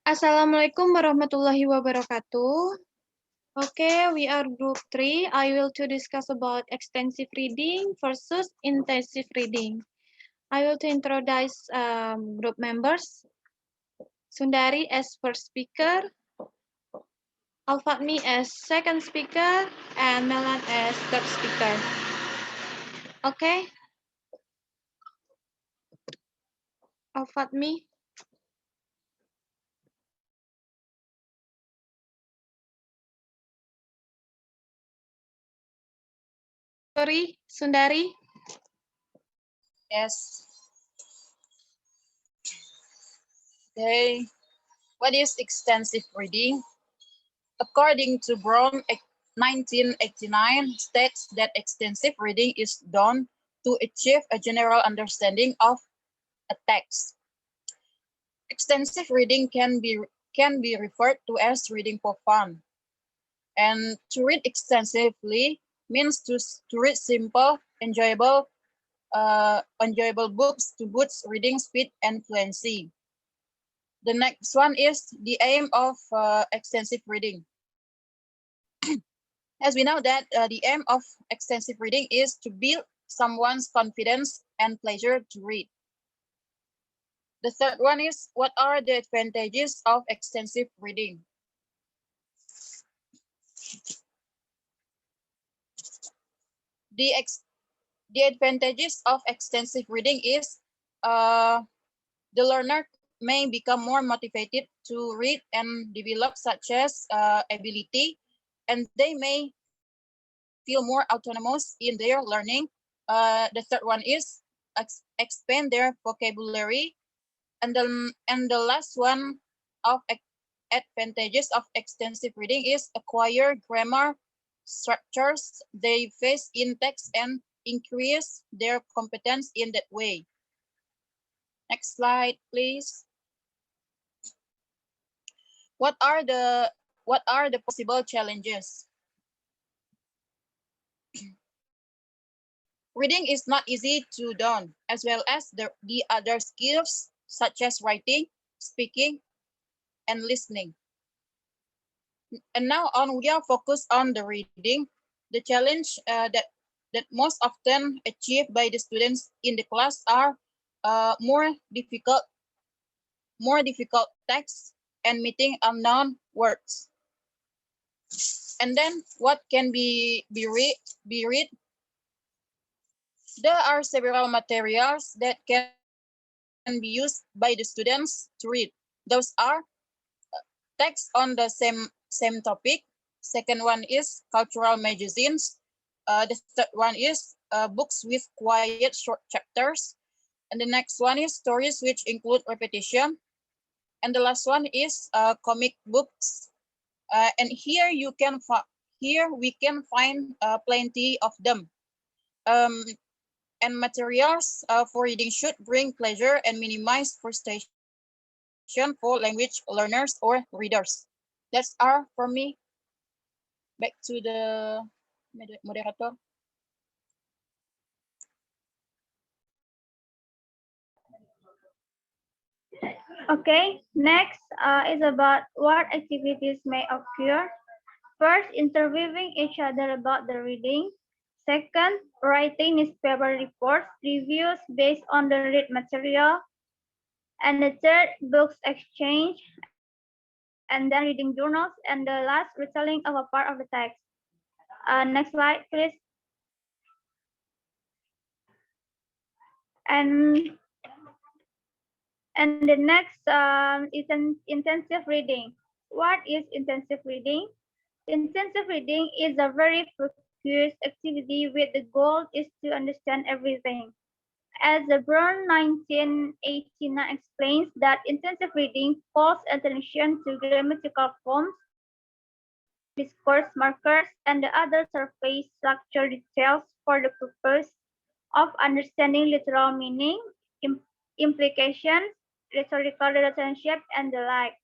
Assalamualaikum warahmatullahi wabarakatuh. Okay, we are group 3. I will to discuss about extensive reading versus intensive reading. I will to introduce group members. Sundari as first speaker, Alfathmy as second speaker, and Melan as third speaker. Okay. Alfathmy. Sorry, Sundari. Yes. Okay. What is extensive reading? According to Brown, 1989 states that extensive reading is done to achieve a general understanding of a text. Extensive reading can be referred to as reading for fun. And to read extensively means to read simple, enjoyable books to boost reading speed and fluency. The next one is the aim of extensive reading. As we know that the aim of extensive reading is to build someone's confidence and pleasure to read. The third one is, what are the advantages of extensive reading? The advantages of extensive reading is the learner may become more motivated to read and develop such as ability, and they may feel more autonomous in their learning. The third one is expand their vocabulary, and the last one of advantages of extensive reading is acquire grammar structures they face in text and increase their competence in that way. Next slide, please. What are the possible challenges? Reading is not easy to learn, as well as the other skills such as writing, speaking, and listening. And now on, we are focused on the reading. The challenge that most often achieved by the students in the class are more difficult texts and meeting unknown words. And then what can be read? There are several materials that can be used by the students to read. Those are text on the same topic. Second one is cultural magazines. The third one is books with quiet short chapters. And the next one is stories which include repetition. And the last one is comic books. And here we can find plenty of them. And materials for reading should bring pleasure and minimize frustration for language learners or readers. That's all from me. Back to the moderator. Okay, next is about what activities may occur. First, interviewing each other about the reading. Second, writing newspaper reports, reviews based on the read material. And the third, books exchange, and then reading journals, and the last, retelling of a part of the text. Next slide, please. And the next is an intensive reading. What is intensive reading? Intensive reading is a very focused activity with the goal is to understand everything. As the Brown 1989 explains that intensive reading calls attention to grammatical forms, discourse markers, and the other surface structure details for the purpose of understanding literal meaning, implications, rhetorical relationship, and the like.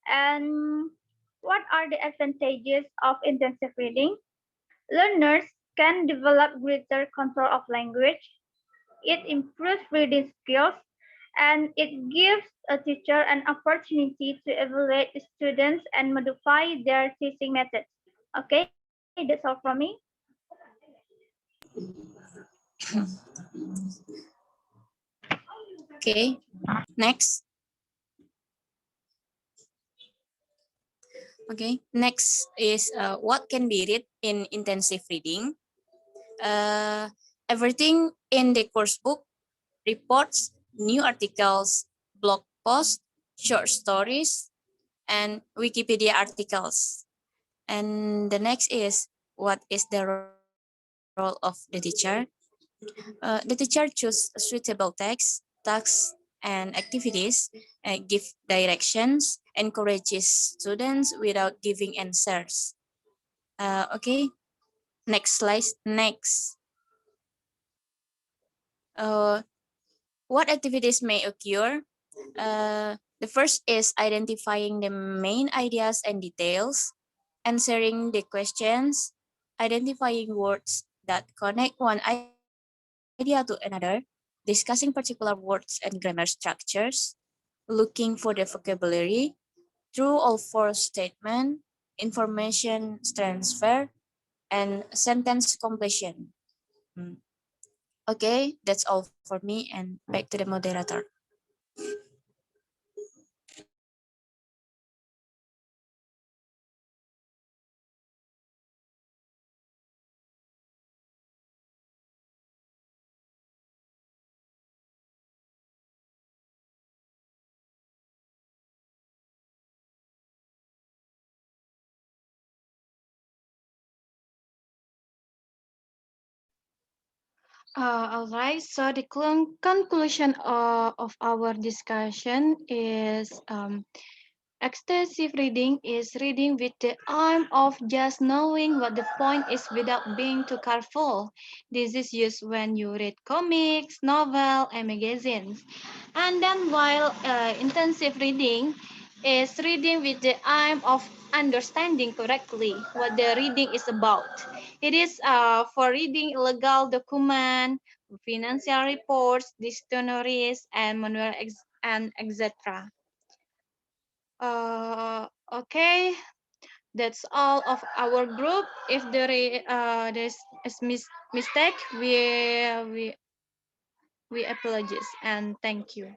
And what are the advantages of intensive reading? Learners can develop greater control of language. It improves reading skills and it gives a teacher an opportunity to evaluate the students and modify their teaching methods. Okay, that's all from me. Okay, next. Okay, next is what can be read in intensive reading. Uh, Everything in the course book, reports, new articles, blog posts, short stories, and Wikipedia articles. And the next is what is the role of the teacher? The teacher choose suitable text, tasks, and activities, give directions, encourages students without giving answers. Okay, next slide. Next, uh, what activities may occur? The first is identifying the main ideas and details, answering the questions, identifying words that connect one idea to another, discussing particular words and grammar structures, looking for the vocabulary, true or false statement, information transfer, and sentence completion. Hmm. Okay, that's all for me, and back to the moderator. All right, so the conclusion of our discussion is extensive reading is reading with the aim of just knowing what the point is without being too careful. This is used when you read comics, novels, and magazines. And then while intensive reading is reading with the aim of understanding correctly what the reading is about. It is for reading legal document, financial reports, dictionaries, and manual and etc. Okay, that's all of our group. If there's a mistake, we apologize and thank you.